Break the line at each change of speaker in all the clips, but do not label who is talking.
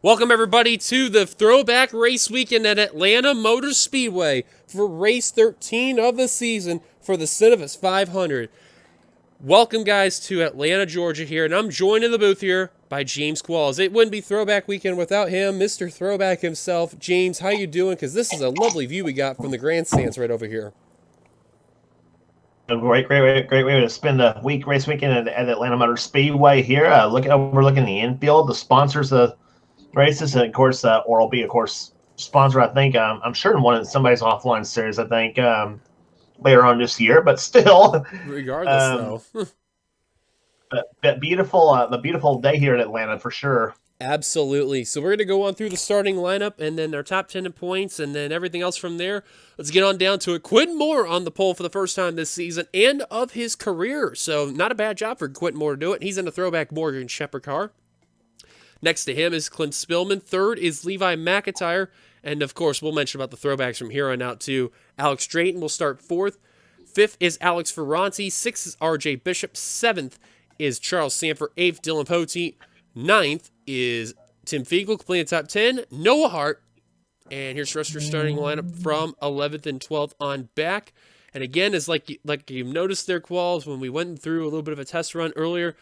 Welcome, everybody, to the Throwback Race Weekend at Atlanta Motor Speedway for race 13 of the season for the Cinevis 500. Welcome, guys, to Atlanta, Georgia here, and I'm joined in the booth here by James Qualls. It wouldn't be Throwback Weekend without him, Mr. Throwback himself. James, how you doing? Because this is a lovely view we got from the grandstands right over here.
A great way to spend a race weekend at Atlanta Motor Speedway here. Overlooking the infield, the sponsors of races, and of course, Oral B, of course, sponsor. I think I'm sure in one of somebody's offline series. I think later on this year, but still,
Regardless,
um,
though.
the beautiful day here in Atlanta for sure.
Absolutely. So we're going to go on through the starting lineup and then our top 10 in points and then everything else from there. Let's get on down to it. Quentin Moore on the pole for the first time this season and of his career. So not a bad job for Quentin Moore to do it. He's in a throwback Morgan Shepherd car. Next to him is Clint Spillman. Third is Levi McIntyre. And of course, we'll mention about the throwbacks from here on out too. Alex Drayton will start fourth. Fifth is Alex Ferranti. Sixth is RJ Bishop. Seventh is Charles Sanford. Eighth, Dylan Poteet. Ninth is Tim Fiegel, completing the top 10. Noah Hart. And here's the rest of your starting lineup from 11th and 12th on back. And again, it's like you noticed their quals when we went through a little bit of a test run earlier.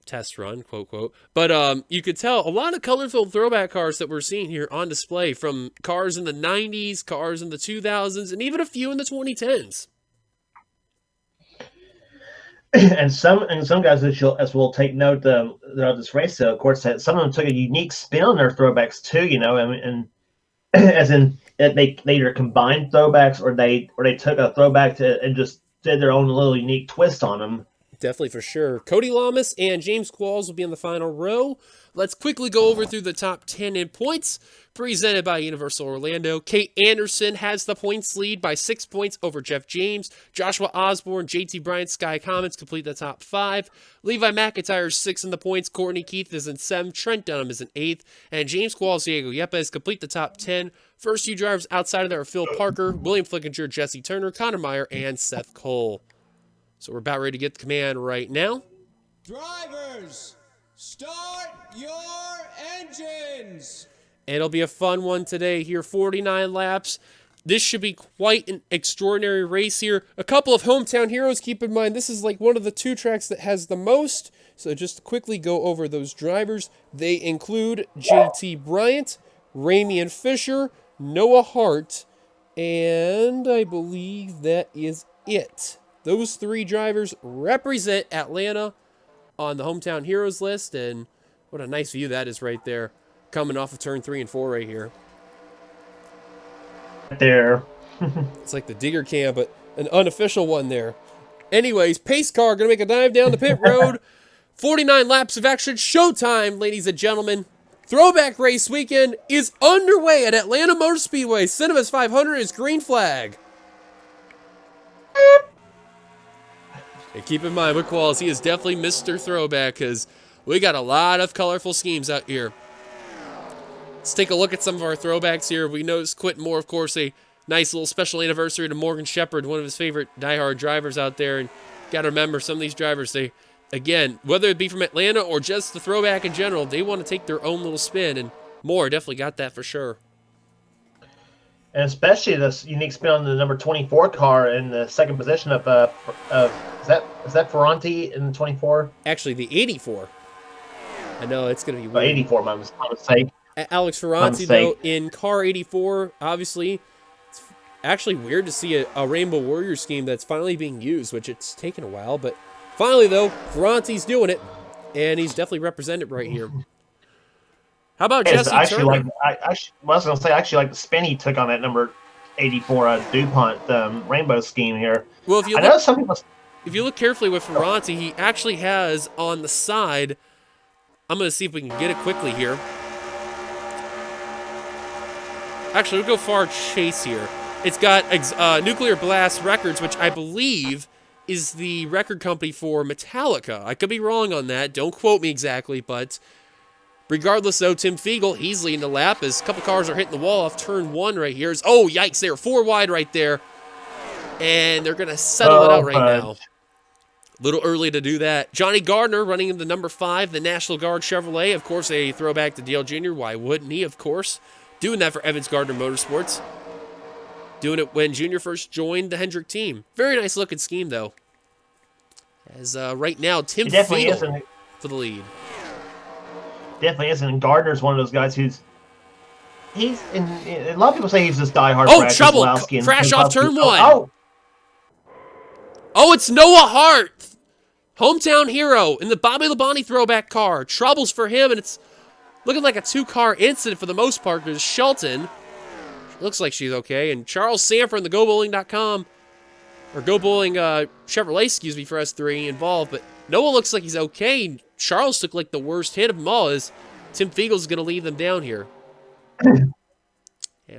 Test run, quote, quote. But you could tell a lot of colorful throwback cars that we're seeing here on display, from cars in the 90s, cars in the 2000s, and even a few in the 2010s.
And some guys, as we'll take note of this race, so of course, some of them took a unique spin on their throwbacks too. And as in they either combined throwbacks or they took a throwback and just did their own little unique twist on them.
Definitely, for sure. Cody Lamas and James Qualls will be in the final row. Let's quickly go over through the top 10 in points, presented by Universal Orlando. Kate Anderson has the points lead by 6 points over Jeff James. Joshua Osborne, JT Bryant, Sky Commons complete the top 5. Levi McIntyre is 6 in the points. Courtney Keith is in 7. Trent Dunham is in 8th. And James Qualls, Diego Yepes complete the top 10. First few drivers outside of there are Phil Parker, William Flickinger, Jesse Turner, Connor Meyer, and Seth Cole. So we're about ready to get the command right now.
Drivers, start your engines.
And it'll be a fun one today here, 49 laps. This should be quite an extraordinary race here. A couple of hometown heroes, keep in mind, this is like one of the 2 tracks that has the most. So just to quickly go over those drivers. They include JT Bryant, Ramian Fisher, Noah Hart, and I believe that is it. Those 3 drivers represent Atlanta on the Hometown Heroes list, and what a nice view that is right there, coming off of turn 3 and 4 right here.
There.
It's like the digger cam, but an unofficial one there. Anyways, pace car going to make a dive down the pit road. 49 laps of action. Showtime, ladies and gentlemen. Throwback Race Weekend is underway at Atlanta Motor Speedway. Cinevis 500 is green flag. And keep in mind, with Qualls, he is definitely Mr. Throwback because we got a lot of colorful schemes out here. Let's take a look at some of our throwbacks here. We noticed Quentin Moore, of course, a nice little special anniversary to Morgan Shepherd, one of his favorite diehard drivers out there. And got to remember, some of these drivers, they, again, whether it be from Atlanta or just the throwback in general, they want to take their own little spin. And Moore definitely got that for sure.
And especially this unique spin on the number 24 car in the second position of is that Ferranti in the 24?
Actually, the 84. I know it's going to be weird.
84, my mistake.
Alex Ferranti, though, in car 84, obviously, it's actually weird to see a Rainbow Warrior scheme that's finally being used, which it's taken a while. But finally, though, Ferranti's doing it, and he's definitely represented right here. How about Jesse Turner?
I was going to say, I actually like the spin he took on that number 84 DuPont rainbow scheme here.
Well, if you look carefully with Ferranti, he actually has on the side, I'm going to see if we can get it quickly here. Actually, we'll go far chase here. It's got Nuclear Blast Records, which I believe is the record company for Metallica. I could be wrong on that. Don't quote me exactly, but regardless, though, Tim Fiegel, he's leading the lap as a couple cars are hitting the wall off turn 1 right here. Oh, yikes, they're 4 wide right there. And they're going to settle it out right now. A little early to do that. Johnny Gardner running in the number 5, the National Guard Chevrolet. Of course, a throwback to Dale Jr. Why wouldn't he, of course? Doing that for Evans Gardner Motorsports. Doing it when Junior first joined the Hendrick team. Very nice looking scheme, though. As right now, Tim Fiedel for the lead.
Definitely isn't. And Gardner's one of those guys who's... a lot of people say he's this diehard.
Oh, trouble! Crash off turn 1. Oh, it's Noah Hart. Hometown hero in the Bobby Labonte throwback car. Troubles for him, and it's looking like a 2-car incident for the most part. There's Shelton. Looks like she's okay. And Charles Sanford in the GoBowling.com, or Go Bowling Chevrolet, excuse me, for S3 involved. But Noah looks like he's okay. Charles took like the worst hit of them all, as Tim Fiegel's going to leave them down here. And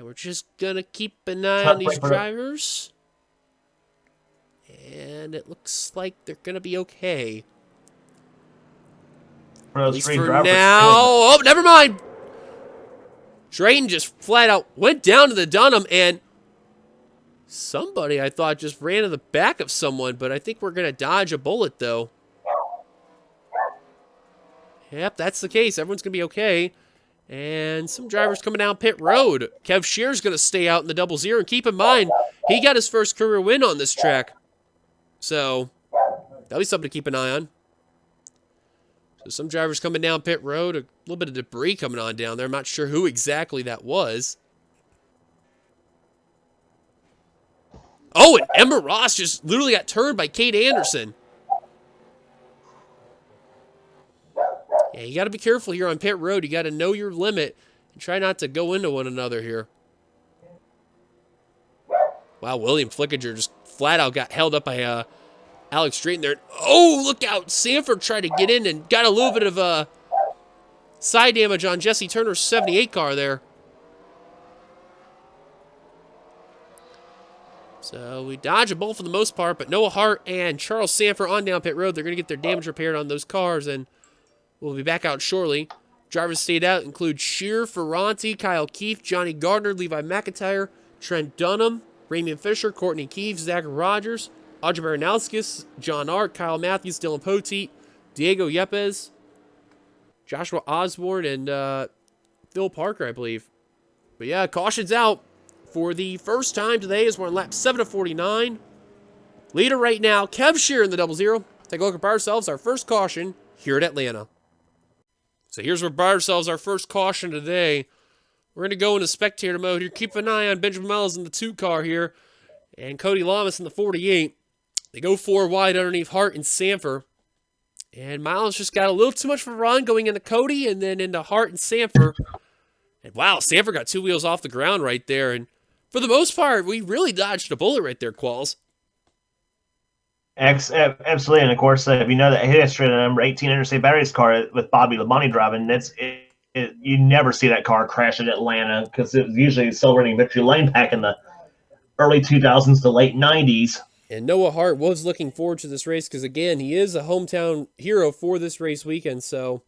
we're just going to keep an eye on these drivers. And it looks like they're going to be okay. At least for now. Oh, never mind. Drayton just flat out went down to the Dunham, and somebody I thought just ran to the back of someone, but I think we're going to dodge a bullet, though. Yep, that's the case. Everyone's going to be okay. And some drivers coming down pit road. Kev Shear's going to stay out in the 00. And keep in mind, he got his first career win on this track. So, that'll be something to keep an eye on. So, some drivers coming down pit road. A little bit of debris coming on down there. I'm not sure who exactly that was. Oh, and Emma Ross just literally got turned by Kate Anderson. Yeah, you got to be careful here on pit road. You got to know your limit and try not to go into one another here. Wow, William Flickinger just flat out got held up by Alex Drayton there. Oh, look out. Sanford tried to get in and got a little bit of side damage on Jesse Turner's 78 car there. So we dodge a bullet for the most part, but Noah Hart and Charles Sanford on down pit road. They're going to get their damage repaired on those cars, and we'll be back out shortly. Drivers stayed out include Shear, Ferranti, Kyle Keefe, Johnny Gardner, Levi McIntyre, Trent Dunham, Ramian Fisher, Courtney Keefe, Zach Rogers, Audrey Baranowskis, John Art, Kyle Matthews, Dylan Poteet, Diego Yepes, Joshua Osborne, and Phil Parker, I believe. But yeah, caution's out for the first time today as we're on lap 7 of 49. Leader right now, Kev Shear in the 00. Take a look at ourselves, our first caution here at Atlanta. So here's where by ourselves our first caution today. We're going to go into spectator mode here. Keep an eye on Benjamin Miles in the 2 car here, and Cody Lamas in the 48. They go 4 wide underneath Hart and Sanford. And Miles just got a little too much of a run going into Cody and then into Hart and Sanford. And wow, Sanford got 2 wheels off the ground right there. And for the most part, we really dodged a bullet right there, Qualls.
Absolutely, and of course, if you know that history of the number 18 Interstate Batteries car with Bobby Labonte driving, you never see that car crash at Atlanta because it was usually still running Victory Lane back in the early 2000s to late 90s.
And Noah Hart was looking forward to this race because, again, he is a hometown hero for this race weekend. So,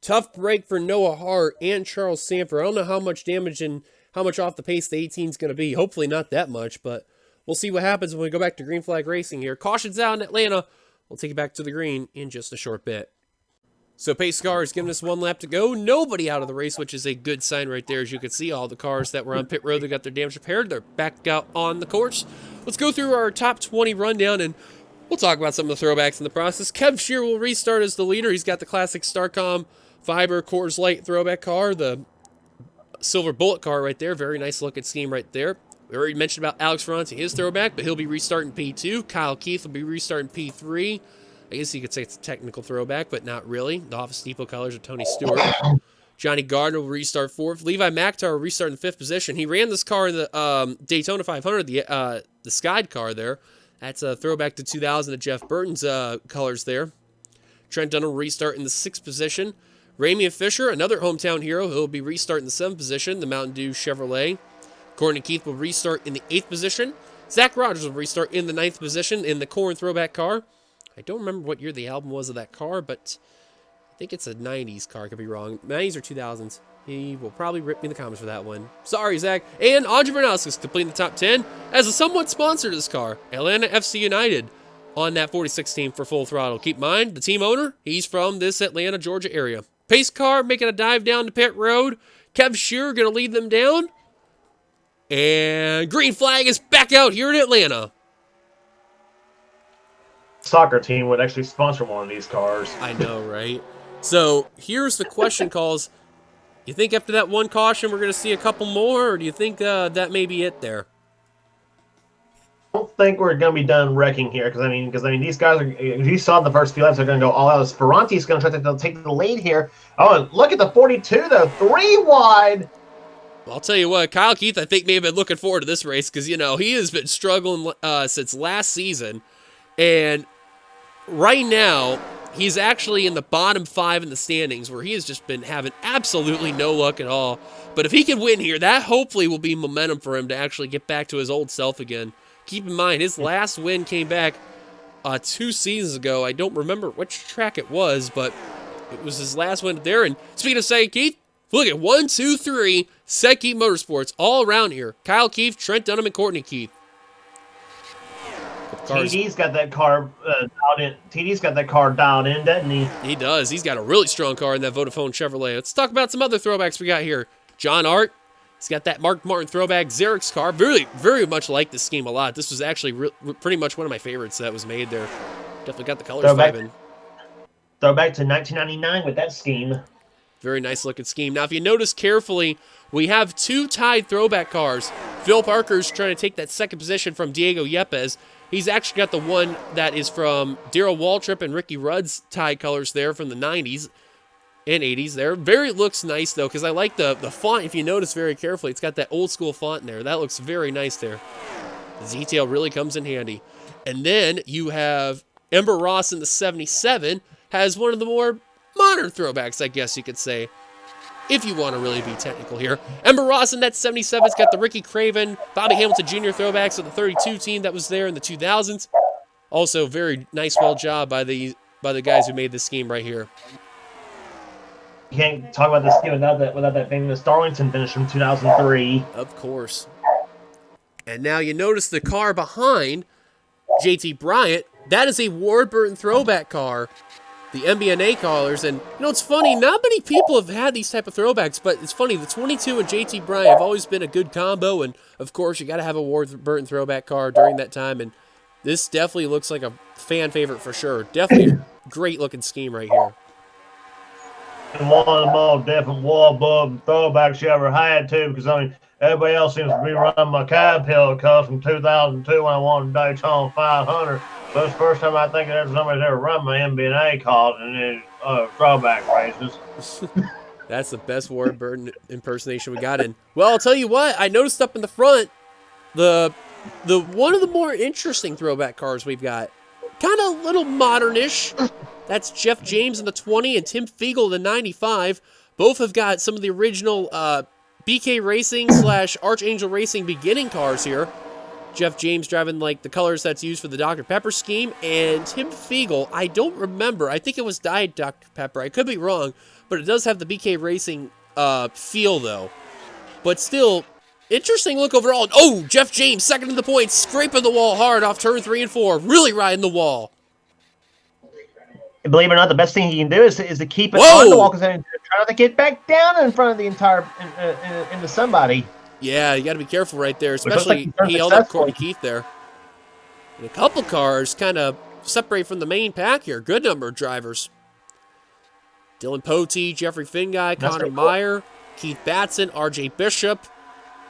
tough break for Noah Hart and Charles Sanford. I don't know how much damage and how much off the pace the 18 is going to be. Hopefully not that much, but we'll see what happens when we go back to green flag racing here. Caution's out in Atlanta. We'll take you back to the green in just a short bit. So pace car is giving us 1 lap to go. Nobody out of the race, which is a good sign right there. As you can see, all the cars that were on pit road, they got their damage repaired. They're back out on the course. Let's go through our top 20 rundown, and we'll talk about some of the throwbacks in the process. Kev Shear will restart as the leader. He's got the classic Starcom Fiber Coors Light throwback car, the silver bullet car right there. Very nice looking scheme right there. We already mentioned about Alex Ferranti, his throwback, but he'll be restarting P2. Kyle Keefe will be restarting P3. I guess you could say it's a technical throwback, but not really. The Office Depot colors of Tony Stewart. Johnny Gardner will restart 4th. Levi McIntyre will restart in 5th position. He ran this car in the Daytona 500, the Skyd car there. That's a throwback to 2000 to Jeff Burton's colors there. Trent Dunham will restart in the 6th position. Ramian Fisher, another hometown hero, he'll be restarting in the 7th position, the Mountain Dew Chevrolet. Courtney Keith will restart in the 8th position. Zach Rogers will restart in the 9th position in the Corn throwback car. I don't remember what year the album was of that car, but I think it's a 90s car. I could be wrong. 90s or 2000s. He will probably rip me in the comments for that one. Sorry, Zach. And Audrey Baranowskis completing the top 10 as a somewhat sponsor to this car. Atlanta FC United. on that 46 team for Full Throttle. Keep in mind, the team owner, he's from this Atlanta, Georgia area. Pace car making a dive down to pit road. Kev Shearer going to lead them down. And green flag is back out here in Atlanta.
Soccer team would actually sponsor one of these cars.
I know, right? So here's the question calls. You think after that one caution we're going to see a couple more, or do you think that may be it there?
I don't think we're going to be done wrecking here because these guys are. You saw the first few laps, they're going to go all out. Ferranti's going to try to take the lead here. Oh, and look at the 42 though, 3 wide.
Well, I'll tell you what, Kyle Keith, I think may have been looking forward to this race because he has been struggling since last season, and right now he's actually in the bottom 5 in the standings, where he has just been having absolutely no luck at all. But if he can win here, that hopefully will be momentum for him to actually get back to his old self again. Keep in mind, his last win came back 2 seasons ago. I don't remember which track it was, but it was his last win there. And speaking of St. Keith, look at 1, 2, 3, St. Keith Motorsports all around here. Kyle Keith, Trent Dunham, and Courtney Keith.
TD's got that car dialed in. TD's got that car dialed in, doesn't he?
He does. He's got a really strong car in that Vodafone Chevrolet. Let's talk about some other throwbacks we got here. John Art. He's got that Mark Martin throwback Xerix car. Very, very much like this scheme a lot. This was actually pretty much one of my favorites that was made there. Definitely got the colors vibing.
Throwback to 1999 with that scheme.
Very nice looking scheme. Now, if you notice carefully, we have 2 tied throwback cars. Phil Parker's trying to take that second position from Diego Yepes. He's actually got the one that is from Darrell Waltrip and Ricky Rudd's tied colors there from the 90s and 80s there. Very looks nice, though, because I like the font. If you notice very carefully, it's got that old school font in there. That looks very nice there. The detail really comes in handy. And then you have Ember Ross in the 77, has one of the more modern throwbacks, I guess you could say, if you want to really be technical here. Ember Ross in that 77's got the Ricky Craven, Bobby Hamilton Jr. throwbacks of the 32 team that was there in the 2000s. Also, very nice, well job by the guys who made this scheme right here.
You can't talk about this scheme without that famous Darlington finish from 2003.
Of course. And now you notice the car behind JT Bryant. That is a Warburton throwback car. The MBNA colors, and it's funny, not many people have had these type of throwbacks, but it's funny, the 22 and JT Bryant have always been a good combo, and of course you got to have a Warburton throwback car during that time, and this definitely looks like a fan favorite for sure. Definitely a great looking scheme right here.
And one of the most different Warburton throwbacks you ever had too, because everybody else seems to be running my cab hill car from 2002 when I won Daytona 500. But it's the first time I think that somebody's ever run my MBNA cars in throwback races.
That's the best Warburton impersonation we got in. Well, I'll tell you what, I noticed up in the front, the one of the more interesting throwback cars we've got. Kind of a little modern-ish. That's Jeff James in the 20 and Tim Fiegel in the 95. Both have got some of the original BK Racing / Archangel Racing beginning cars here. Jeff James driving like the colors that's used for the Dr. Pepper scheme, and Tim Fiegel, I don't remember. I think it was dyed Dr. Pepper. I could be wrong, but it does have the BK Racing feel though. But still, interesting look overall. Oh, Jeff James, second in the points, scraping the wall hard off turn 3 and 4, really riding the wall.
Believe it or not, the best thing he can do is to keep it on the wall because they're trying to get back down in front of the entire into somebody.
Yeah, you got to be careful right there, especially he held up Courtney Keith there. And a couple cars kind of separate from the main pack here. Good number of drivers. Dylan Potee, Jeffrey Finguy, Connor Meyer, Keith Batson, R.J. Bishop,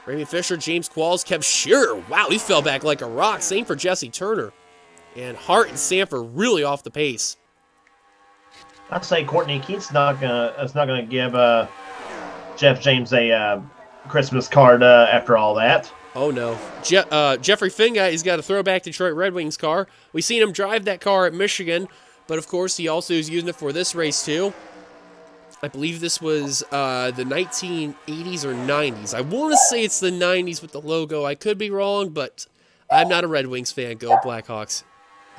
Raymond Fisher, James Qualls, Kev Shearer. Wow, he fell back like a rock. Same for Jesse Turner. And Hart and Sanford really off the pace.
I'd say Courtney Keith's not gonna give Jeff James a Christmas card after all that.
Oh no, Jeffrey Finguy, he's got a throwback Detroit Red Wings car. We seen him drive that car at Michigan, but of course he also is using it for this race too. I believe this was the 1980s or 90s. I want to say it's the 90s with the logo. I could be wrong, but I'm not a Red Wings fan. Go Blackhawks.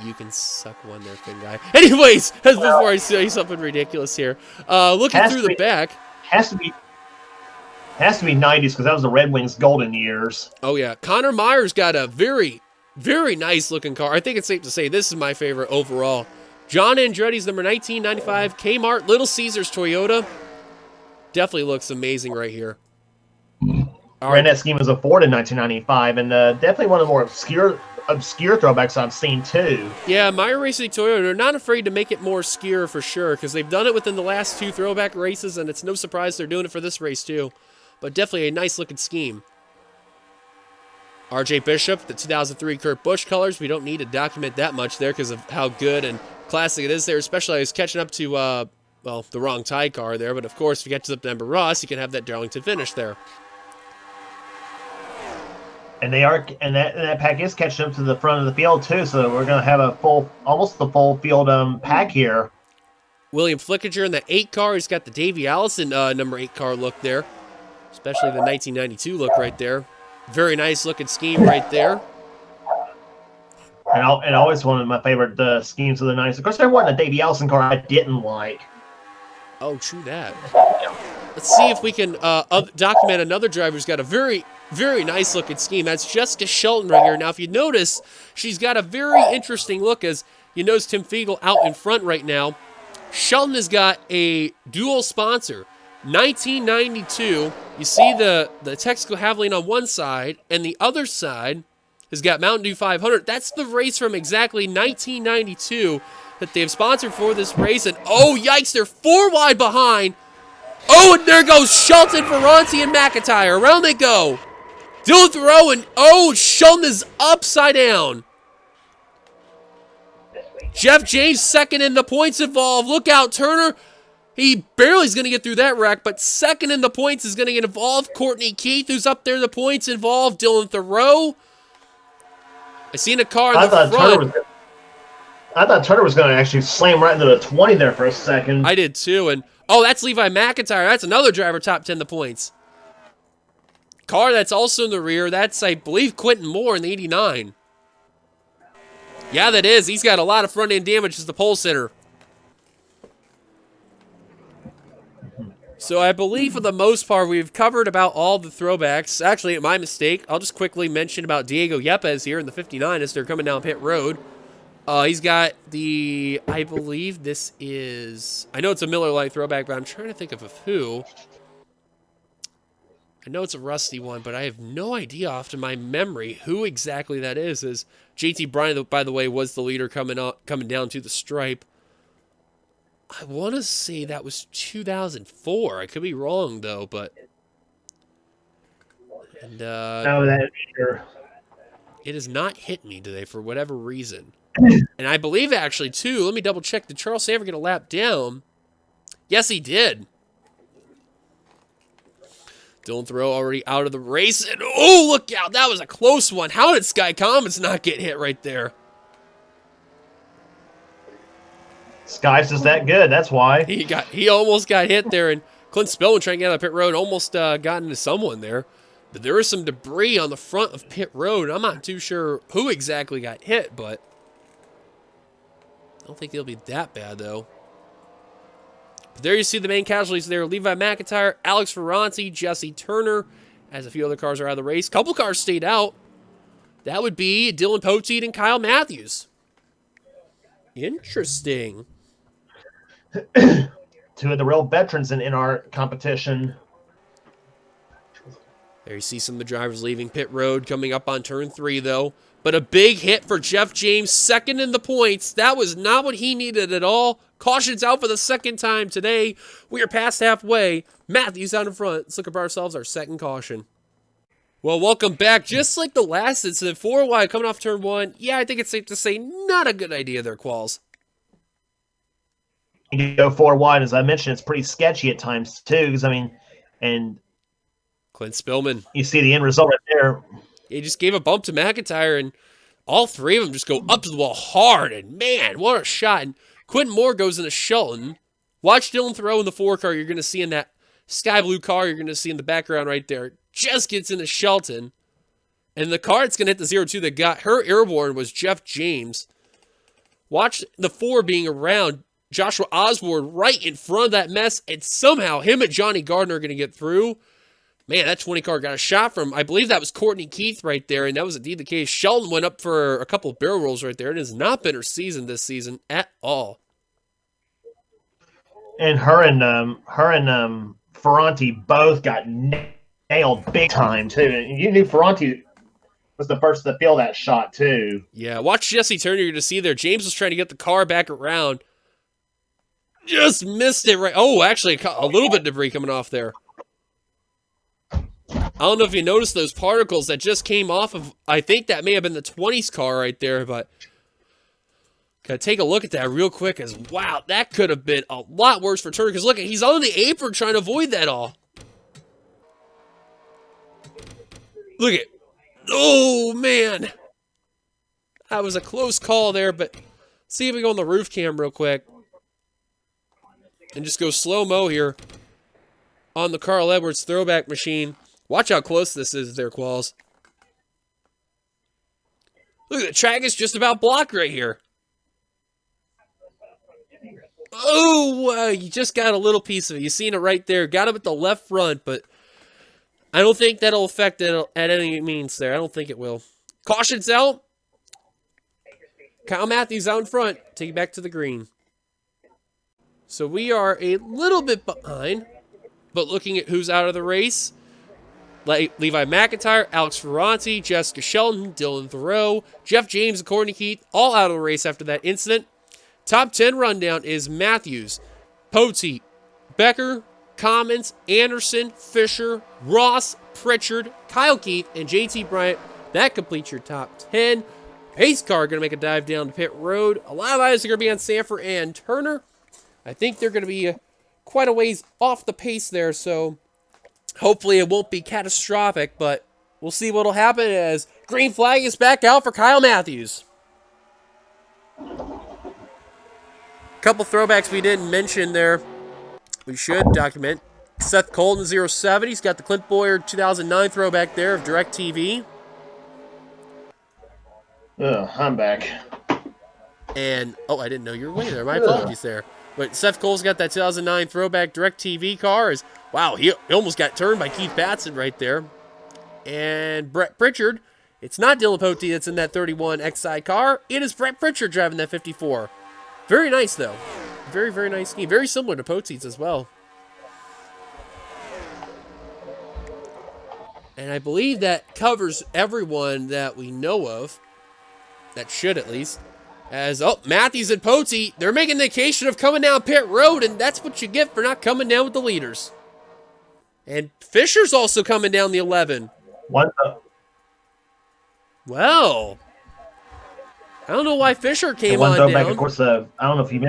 You can suck one there, Finguy. Anyways, before I say something ridiculous here, looking through the back.
Has to be 90s because that was the Red Wings' golden years.
Oh, yeah. Connor Meyer's got a very, Very nice looking car. I think it's safe to say this is my favorite overall. John Andretti's number 1995 Kmart Little Caesars Toyota. Definitely looks amazing right here.
Ran that scheme as a Ford in 1995, and definitely one of the more obscure throwbacks I've seen too.
Yeah, Meyer Racing Toyota, they're not afraid to make it more obscure for sure, because they've done it within the last 2 throwback races, and it's no surprise they're doing it for this race too. But definitely a nice looking scheme. RJ Bishop, the 2003 Kurt Busch colors. We don't need to document that much there because of how good and classic it is there, especially I was catching up to, well, the wrong tie car there, but of course if you get to the Ember Ross, you can have that Darlington finish there.
And that pack is catching up to the front of the field too, so we're going to have almost the full field pack here.
William Flickinger in the 8 car. He's got the Davey Allison number 8 car look there, especially the 1992 look right there. Very nice looking scheme right there.
And always one of my favorite schemes of the 90s. Of course, there wasn't a Davey Allison car I didn't like.
Oh, true that. Let's see if we can document another driver who's got a very, very nice looking scheme. That's Jessica Shelton right here. Now, if you notice, she's got a very interesting look, as you notice Tim Fiegel out in front right now. Shelton has got a dual sponsor. 1992, you see the Texaco Havoline on one side, and the other side has got Mountain Dew 500. That's the race from exactly 1992 that they've sponsored for this race. And oh, yikes, they're 4 wide behind. Oh, and there goes Shelton, Ferranti, and McIntyre. Around they go. Dylan Thoreau, and oh, Shelton is upside down. Jeff James second in the points involved. Look out, Turner. He barely is going to get through that wreck, but second in the points is going to get involved. Courtney Keith, who's up there in the points involved. Dylan Thoreau. I seen a car in the front.
I thought Turner was going to actually slam right into the 20 there for a second.
I did too, and oh, that's Levi McIntyre. That's another driver top 10 the points. Car that's also in the rear, that's, I believe, Quentin Moore in the 89. Yeah, that is. He's got a lot of front-end damage as the pole sitter. So I believe for the most part we've covered about all the throwbacks. Actually, my mistake. I'll just quickly mention about Diego Yepes here in the 59 as they're coming down pit road. He's got the, I believe this is, I know it's a Miller Lite throwback, but I'm trying to think of who. I know it's a rusty one, but I have no idea off to my memory who exactly that is. As JT Bryan, by the way, was the leader coming down to the stripe. I want to say that was 2004. I could be wrong, though, but... And,
no, that either.
It has not hit me today for whatever reason. And I believe, actually, too, let me double-check. Did Charles Saver get a lap down? Yes, he did. Dylan Thoreau already out of the race. And, oh, look out. That was a close one. How did Sky Comets not get hit right there?
Sky's just that good. That's why.
He almost got hit there. And Clint Spillman trying to get out of pit road almost got into someone there. But there was some debris on the front of pit road. I'm not too sure who exactly got hit, but I don't think they'll be that bad, though. But there you see the main casualties there. Levi McIntyre, Alex Ferranti, Jesse Turner, as a few other cars are out of the race. Couple cars stayed out. That would be Dylan Poteet and Kyle Matthews. Interesting.
Two of the real veterans in our competition.
There you see some of the drivers leaving pit road, coming up on turn 3, though. But a big hit for Jeff James, second in the points. That was not what he needed at all. Caution's out for the second time today. We are past halfway. Matthews out in front. Let's look up ourselves our second caution. Well, welcome back. Just like the last incident, 4 wide coming off turn 1. Yeah, I think it's safe to say not a good idea there, Qualls.
You go 4 wide, as I mentioned, it's pretty sketchy at times too. Because I mean, and
Clint Spillman,
you see the end result right there.
He just gave a bump to McIntyre, and all 3 of them just go up to the wall hard. And man, what a shot! And Quentin Moore goes into Shelton. Watch Dylan Thoreau in the 4 car. You're going to see in that sky blue car. You're going to see in the background right there. Just gets into Shelton, and the car that's going to hit the 0-2 that got her airborne was Jeff James. Watch the 4 being around. Joshua Osborne right in front of that mess, and somehow him and Johnny Gardner are going to get through. Man, that 20 car got a shot from, I believe that was Courtney Keith right there, and that was indeed the case. Sheldon went up for a couple of barrel rolls right there. It has not been her season this season at all.
And her and Ferranti both got nailed big time too. And you knew Ferranti was the first to feel that shot too.
Yeah, watch Jesse Turner to see there. James was trying to get the car back around. Just missed it right. Oh, actually, a little bit of debris coming off there. I don't know if you noticed those particles that just came off of, I think that may have been the 20s car right there, but gotta take a look at that real quick as, wow, that could have been a lot worse for Turner, because look, he's on the apron trying to avoid that all. Look at, oh, man. That was a close call there, but see if we go on the roof cam real quick. And just go slow-mo here on the Carl Edwards throwback machine. Watch how close this is there, Qualls. Look, the track is just about blocked right here. Oh, you just got a little piece of it. You seen it right there. Got him at the left front, but I don't think that'll affect it at any means there. I don't think it will. Caution's out. Kyle Matthews out in front. Take it back to the green. So we are a little bit behind, but looking at who's out of the race, Levi McIntyre, Alex Ferranti, Jessica Shelton, Dylan Thoreau, Jeff James, and Courtney Keith, all out of the race after that incident. Top 10 rundown is Matthews, Poteet, Becker, Commons, Anderson, Fisher, Ross, Pritchard, Kyle Keith, and JT Bryant. That completes your top 10. Pace car going to make a dive down to pit road. A lot of eyes are going to be on Sanford and Turner. I think they're going to be quite a ways off the pace there, so hopefully it won't be catastrophic, but we'll see what'll happen as green flag is back out for Kyle Matthews. Couple throwbacks we didn't mention there. We should document. Seth Colton, 07. He's got the Clint Boyer 2009 throwback there of DirecTV.
I'm back.
And, oh, I didn't know you were way there. My apologies there. But Seth Cole's got that 2009 throwback DirecTV car. Wow, he almost got turned by Keith Batson right there. And Brett Pritchard. It's not Dylan Poteet that's in that 31 X-Side car. It is Brett Pritchard driving that 54. Very nice, though. Very, very nice scheme. Very similar to Poteet's as well. And I believe that covers everyone that we know of. That should, at least. As, oh, Matthews and Poteet, they're making the occasion of coming down pit road, and that's what you get for not coming down with the leaders. And Fisher's also coming down the 11.
What?
Well, I don't know why Fisher came
one
on
throwback,
down.
of course. I don't know if you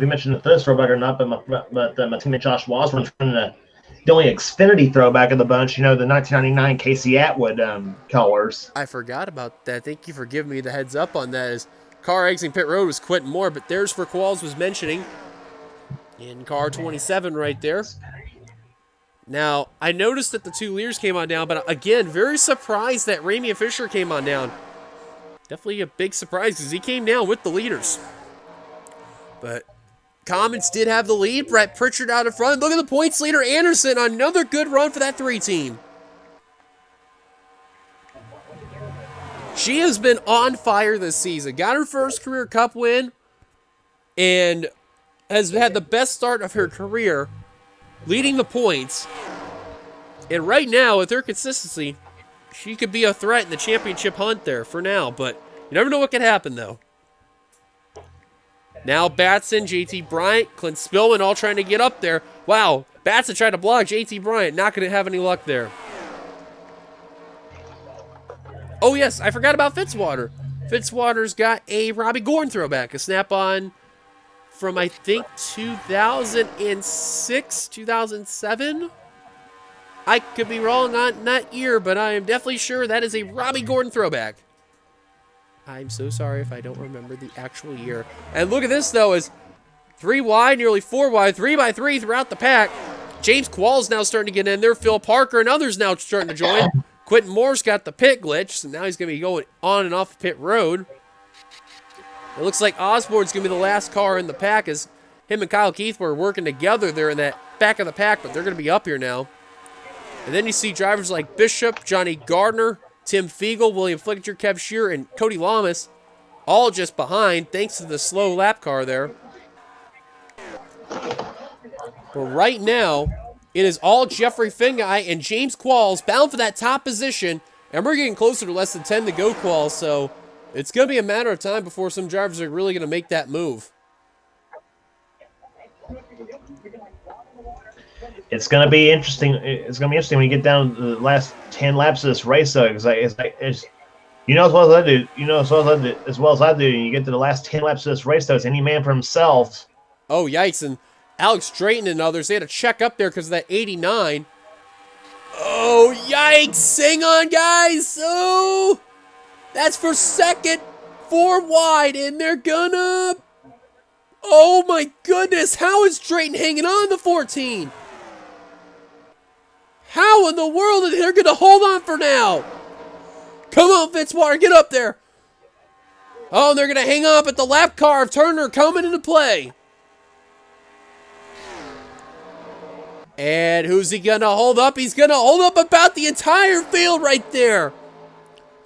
mentioned the third throwback or not, but my teammate Josh Wasburn from the only Xfinity throwback of the bunch. You know, the 1999 Casey Atwood colors.
I forgot about that. Thank you for giving me the heads up on that. As car exiting pit road was Quentin Moore, but there's where Qualls was mentioning in car 27 right there. Now, I noticed that the two leaders came on down, but again, very surprised that Ramey and Fisher came on down. Definitely a big surprise because he came down with the leaders. But Commons did have the lead. Brett Pritchard out in front. Look at the points leader, Anderson. Another good run for that 3 team. She has been on fire this season. Got her first career cup win and has had the best start of her career, leading the points. And right now, with her consistency, she could be a threat in the championship hunt there for now. But you never know what could happen, though. Now Batson, JT Bryant, Clint Spillman all trying to get up there. Wow, Batson tried to block JT Bryant. Not going to have any luck there. Oh, yes, I forgot about Fitzwater. Fitzwater's got a Robbie Gordon throwback, a snap-on from, I think, 2006, 2007? I could be wrong on that year, but I am definitely sure that is a Robbie Gordon throwback. I'm so sorry if I don't remember the actual year. And look at this, though, is 3 wide, nearly 4 wide, 3x3 throughout the pack. James Qualls now starting to get in there. Phil Parker and others now starting to join. Quentin Moore's got the pit glitch, so now he's going to be going on and off pit road. It looks like Osborne's going to be the last car in the pack as him and Kyle Keith were working together there in that back of the pack, but they're going to be up here now. And then you see drivers like Bishop, Johnny Gardner, Tim Fiegel, William Flickinger, Kev Shearer, and Cody Lamas all just behind thanks to the slow lap car there. But right now, it is all Jeffrey Finguy and James Qualls bound for that top position. And we're getting closer to less than 10 to go, Qualls. So it's going to be a matter of time before some drivers are really going to make that move.
It's going to be interesting. It's going to be interesting when you get down to the last 10 laps of this race, though, because you know as well as I do. You know as well as I do. And you get to the last 10 laps of this race, though, it's any man for himself.
Oh, yikes. And Alex Drayton and others, they had to check up there because of that 89. Oh, yikes. Hang on, guys. Oh, that's for second, 4 wide, and they're gonna... Oh, my goodness. How is Drayton hanging on to 14? How in the world are they going to hold on for now? Come on, Fitzwater, get up there. Oh, they're going to hang up at the lap car of Turner coming into play. And who's he going to hold up? He's going to hold up about the entire field right there.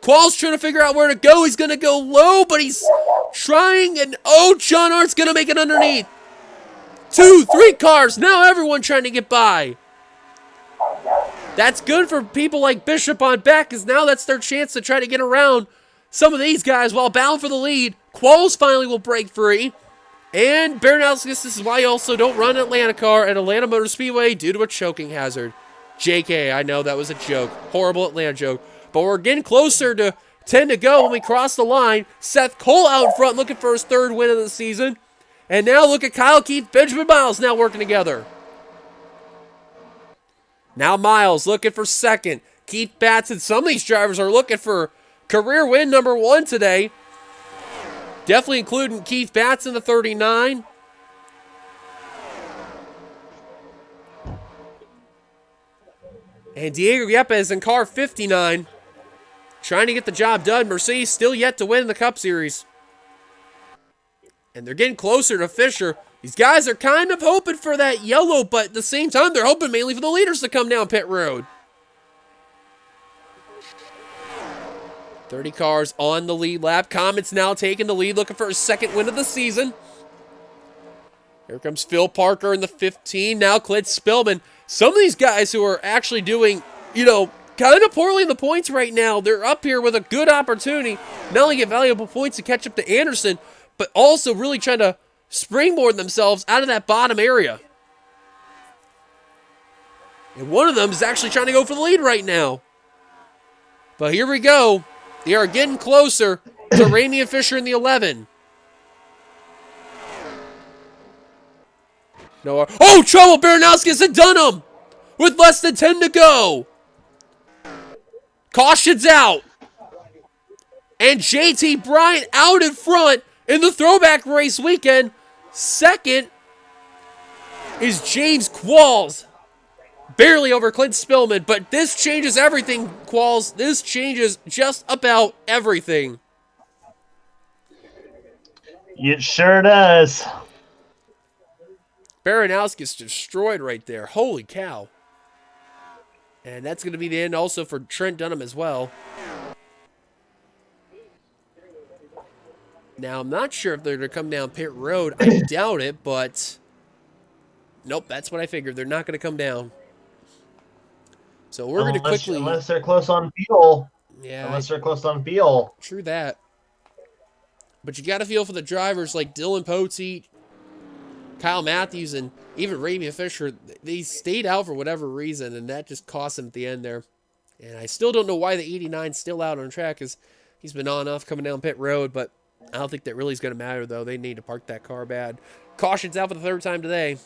Qualls trying to figure out where to go. He's going to go low, but he's trying. And, oh, John Art's going to make it underneath. 2, 3 cars. Now everyone trying to get by. That's good for people like Bishop on back, because now that's their chance to try to get around some of these guys while bound for the lead. Qualls finally will break free. And Baranowski, this is why you also don't run Atlanta car at Atlanta Motor Speedway due to a choking hazard. JK, I know that was a joke. Horrible Atlanta joke. But we're getting closer to 10 to go when we cross the line. Seth Cole out in front looking for his 3rd win of the season. And now look at Kyle Keith, Benjamin Miles now working together. Now Miles looking for 2nd. Keith Batson. Some of these drivers are looking for career win number 1 today. Definitely including Keith Batson, the 39. And Diego Yepes in car 59. Trying to get the job done. Mercedes still yet to win the Cup Series. And they're getting closer to Fisher. These guys are kind of hoping for that yellow, but at the same time, they're hoping mainly for the leaders to come down pit road. 30 cars on the lead lap. Comet's now taking the lead, looking for his 2nd win of the season. Here comes Phil Parker in the 15. Now Clint Spillman. Some of these guys who are actually doing, kind of poorly in the points right now, they're up here with a good opportunity. Not only get valuable points to catch up to Anderson, but also really trying to springboard themselves out of that bottom area. And one of them is actually trying to go for the lead right now. But here we go. They are getting closer to Ramey and Fisher in the 11. No. Oh, trouble! Baranowskis and Dunham with less than 10 to go. Caution's out. And JT Bryant out in front in the throwback race weekend. 2nd is James Qualls. Barely over Clint Spillman, but this changes everything, Qualls. This changes just about everything.
It sure does.
Baranowski's destroyed right there. Holy cow. And that's going to be the end also for Trent Dunham as well. Now, I'm not sure if they're going to come down pit road. I doubt it, but... Nope, that's what I figured. They're not going to come down. So we're going to quickly...
Unless they're close on fuel.
Yeah.
Unless they're close on fuel.
True that. But you got to feel for the drivers like Dylan Poteet, Kyle Matthews, and even Ramey Fisher. They stayed out for whatever reason, and that just cost them at the end there. And I still don't know why the 89's still out on track, because he's been on and off coming down pit road, but I don't think that really is going to matter, though. They need to park that car bad. Caution's out for the 3rd time today.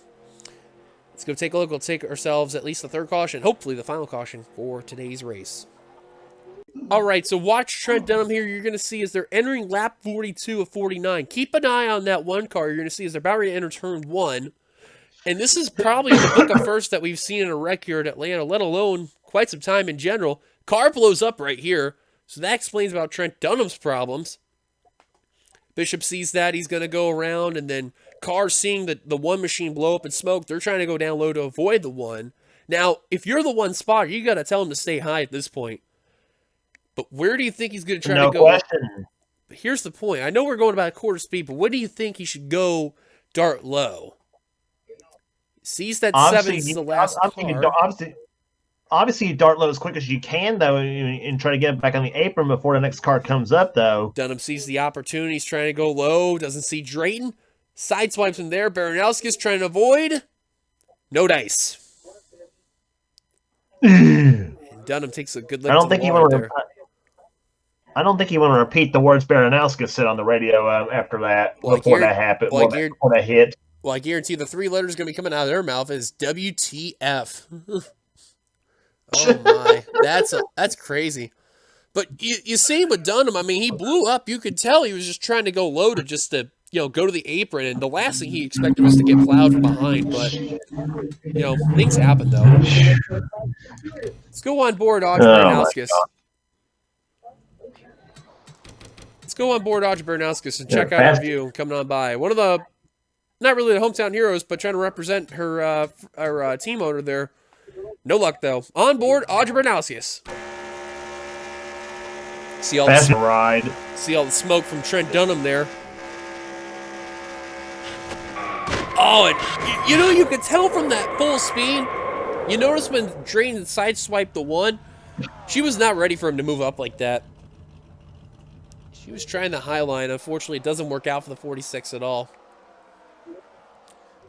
Let's go take a look. We'll take ourselves at least the 3rd caution, hopefully the final caution for today's race. All right, so watch Trent Dunham here. You're going to see as they're entering lap 42 of 49. Keep an eye on that one car. You're going to see as they're about ready to enter turn 1. And this is probably the book of first that we've seen in a wreck here at Atlanta, let alone quite some time in general. Car blows up right here. So that explains about Trent Dunham's problems. Bishop sees that. He's going to go around, and then cars seeing the one machine blow up in smoke, they're trying to go down low to avoid the one. Now, if you're the one spotter, you got to tell him to stay high at this point. But where do you think he's going to try to go?
No question.
Here's the point. I know we're going about a quarter speed, but what do you think he should go dart low? Sees that
Obviously,
7's the last car.
Obviously, you dart low as quick as you can, though, and try to get back on the apron before the next car comes up, though.
Dunham sees the opportunity. He's trying to go low. Doesn't see Drayton. Sideswipes him there. Baranowski's trying to avoid. No dice. And Dunham takes a good look.
I don't think he want to repeat the words Baranowski said on the radio after that, before that happened, before that hit.
Well, I guarantee the 3 letters going to be coming out of their mouth is WTF. Oh my, that's crazy. But you see with Dunham, I mean, he blew up. You could tell he was just trying to go low to just to go to the apron, and the last thing he expected was to get plowed from behind. But things happen though. Let's go on board Audrey Baranowskis. Let's go on board Audrey Baranowskis and check out our view coming on by. One of the, not really the hometown heroes, but trying to represent her team owner there. No luck, though. On board, Audrey Baranowskis. See all the smoke from Trent Dunham there. Oh, and you could tell from that full speed. You notice when Drayton sideswiped the 1, she was not ready for him to move up like that. She was trying the high line. Unfortunately, it doesn't work out for the 46 at all.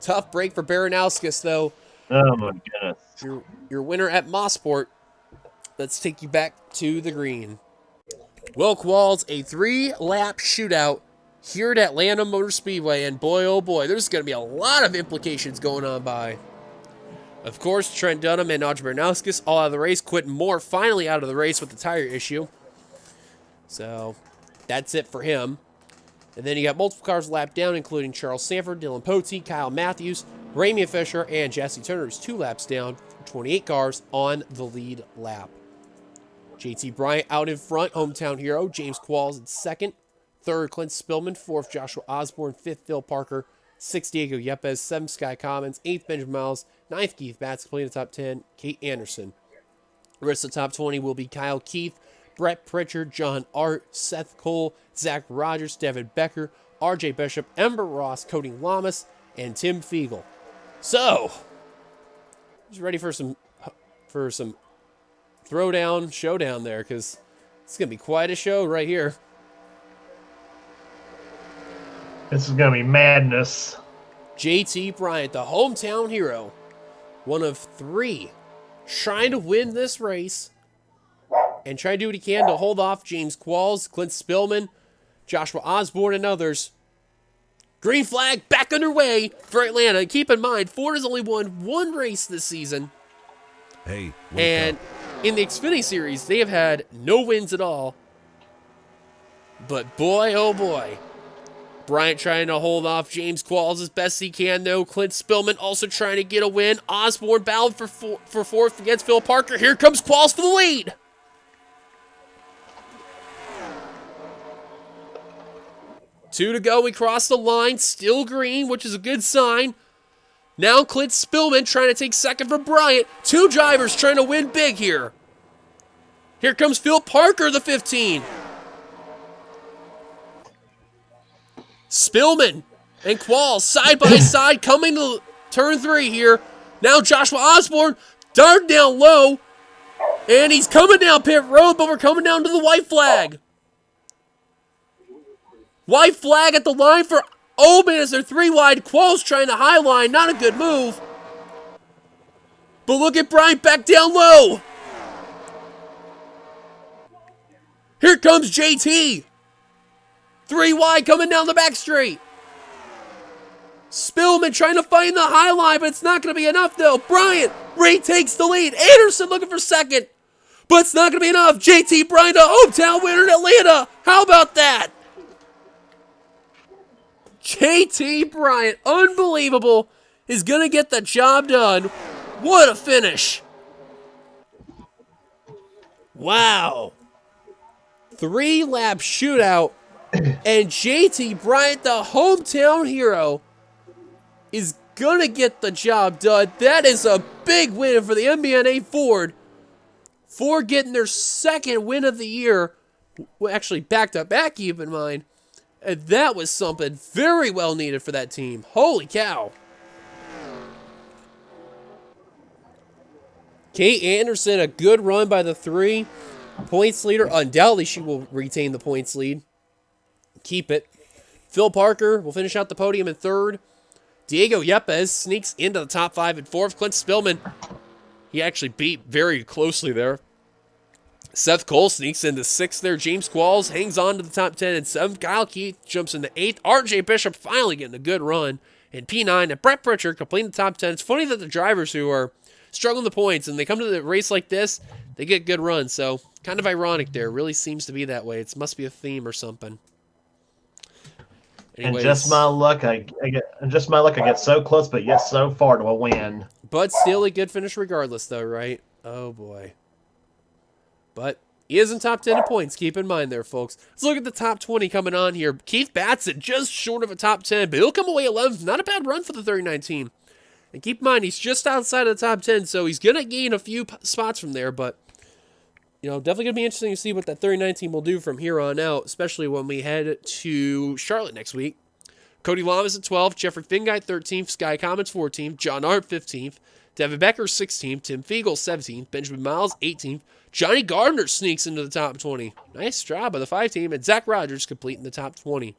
Tough break for Baranowskis, though.
Oh, my goodness.
Your winner at Mosport. Let's take you back to the green. Wilk Walls, a 3-lap shootout here at Atlanta Motor Speedway. And boy, oh boy, there's going to be a lot of implications going on by. Of course, Trent Dunham and Audrey Baranowskis all out of the race. Quentin Moore finally out of the race with the tire issue. So that's it for him. And then you got multiple cars lapped down, including Charles Sanford, Dylan Potey, Kyle Matthews, Ramey Fisher, and Jesse Turner is 2 laps down. 28 cars on the lead lap. JT Bryant out in front, hometown hero. James Qualls in second. Third, Clint Spillman. Fourth, Joshua Osborne. Fifth, Phil Parker. Sixth, Diego Yepes. Seventh, Sky Commons. Eighth, Benjamin Miles. Ninth, Keith Batts. Completing the top 10, Kate Anderson. The rest of the top 20 will be Kyle Keith, Brett Pritchard, John Art, Seth Cole, Zach Rogers, Devin Becker, RJ Bishop, Ember Ross, Cody Lamas, and Tim Fiegel. So, just ready for some throwdown, showdown there, because it's going to be quite a show right here.
This is going to be madness.
JT Bryant, the hometown hero, one of 3, trying to win this race and try to do what he can to hold off James Qualls, Clint Spillman, Joshua Osborne, and others. Green flag back underway for Atlanta. Keep in mind, Ford has only won 1 race this season.
Hey,
and in the Xfinity Series, they have had no wins at all. But boy, oh boy. Bryant trying to hold off James Qualls as best he can, though. Clint Spillman also trying to get a win. Osborne battled for fourth against Phil Parker. Here comes Qualls for the lead. Two to go. We cross the line. Still green, which is a good sign. Now Clint Spillman trying to take second for Bryant. 2 drivers trying to win big here. Here comes Phil Parker, the 15. Spillman and Qualls side by side coming to turn 3 here. Now Joshua Osborne darting down low. And he's coming down pit road, but we're coming down to the white flag. White flag at the line for Oban as they're 3 wide. Qualls trying to high line. Not a good move. But look at Bryant back down low. Here comes JT. 3 wide coming down the back straight. Spillman trying to find the high line, but it's not going to be enough though. Bryant retakes the lead. Anderson looking for second. But it's not going to be enough. JT Bryant, a hometown winner in Atlanta. How about that? JT Bryant, unbelievable, is going to get the job done. What a finish. Wow. 3-lap shootout. And JT Bryant, the hometown hero, is going to get the job done. That is a big win for the MBNA Ford for getting their second win of the year. Well, actually, back-to-back, keep in mind. And that was something very well needed for that team. Holy cow. Kate Anderson, a good run by the 3. Points leader. Undoubtedly, she will retain the points lead. Keep it. Phil Parker will finish out the podium in 3rd. Diego Yepes sneaks into the top 5 in 4th. Clint Spillman, he actually beat very closely there. Seth Cole sneaks into 6th there. James Qualls hangs on to the top 10 in 7th. Kyle Keith jumps into 8th. RJ Bishop finally getting a good run in P9. And Brett Pritchard completing the top 10. It's funny that the drivers who are struggling the points and they come to the race like this, they get good runs. So kind of ironic there. Really seems to be that way. It must be a theme or something. Anyways,
and just my luck, I get so close, but yet so far to a win.
But still a good finish regardless, though, right? Oh boy. But he is in top 10 in points. Keep in mind there, folks. Let's look at the top 20 coming on here. Keith Batson just short of a top 10, but he'll come away 11th. Not a bad run for the 39 team. And keep in mind, he's just outside of the top 10, so he's going to gain a few spots from there. But, you know, definitely going to be interesting to see what that 39 team will do from here on out, especially when we head to Charlotte next week. Cody Lamas at 12th, Jeffrey Fingite 13th, Sky Comets 14th, John Art 15th, Devin Becker 16th, Tim Fiegel 17th, Benjamin Miles 18th, Johnny Gardner sneaks into the top 20. Nice job by the 5 team, and Zach Rogers completing the top 20.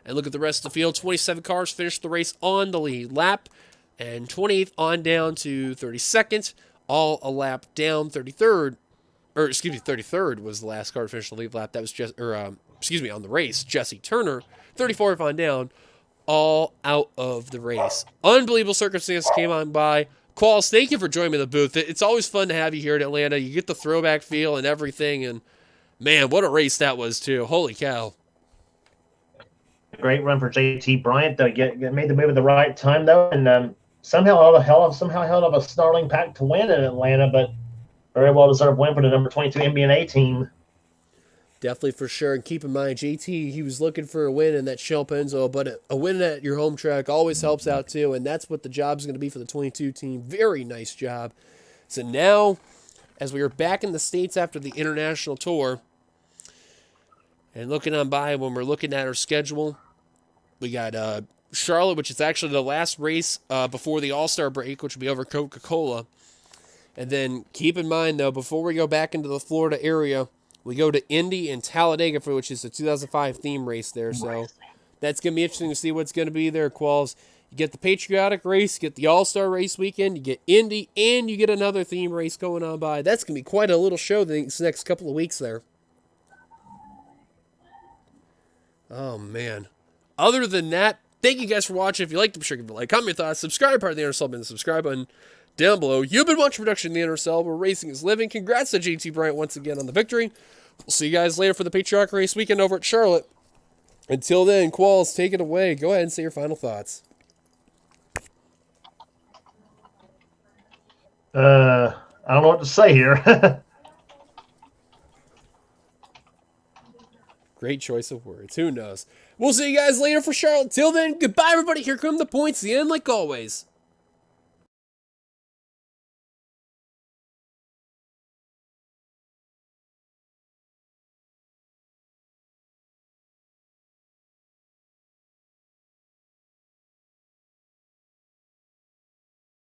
And look at the rest of the field. 27 cars finished the race on the lead lap, and 28th on down to 32nd, all a lap down. 33rd was the last car to finish the lead lap. That was just, on the race, Jesse Turner. 34th on down, all out of the race. Unbelievable circumstances came on by. Qualls, thank you for joining me in the booth. It's always fun to have you here in Atlanta. You get the throwback feel and everything, and man, what a race that was too. Holy cow.
Great run for JT Bryant, though. Made the move at the right time, though, and somehow held up a snarling pack to win in Atlanta, but very well deserved win for the number 22 MBNA team.
Definitely for sure. And keep in mind, JT, he was looking for a win in that Shell Pennzoil, but a win at your home track always helps out too, and that's what the job's going to be for the 22 team. Very nice job. So now, as we are back in the States after the international tour, and looking on by when we're looking at our schedule, we got Charlotte, which is actually the last race before the All-Star break, which will be over Coca-Cola. And then keep in mind, though, before we go back into the Florida area, we go to Indy and Talladega, which is the 2005 theme race there. So that's going to be interesting to see what's going to be there, Qualls. You get the patriotic race, you get the All-Star race weekend, you get Indy, and you get another theme race going on by. That's going to be quite a little show these next couple of weeks there. Oh, man. Other than that, thank you guys for watching. If you liked, be sure to give a like, comment your thoughts, subscribe, part of the NRSL, and the subscribe button down below. You've been watching production of the NRSL, where racing is living. Congrats to JT Bryant once again on the victory. We'll see you guys later for the patriotic race weekend over at Charlotte. Until then, Qualls, take it away. Go ahead and say your final thoughts.
I don't know what to say here.
Great choice of words. Who knows? We'll see you guys later for Charlotte. Till then, goodbye, everybody. Here come the points. The end, like always.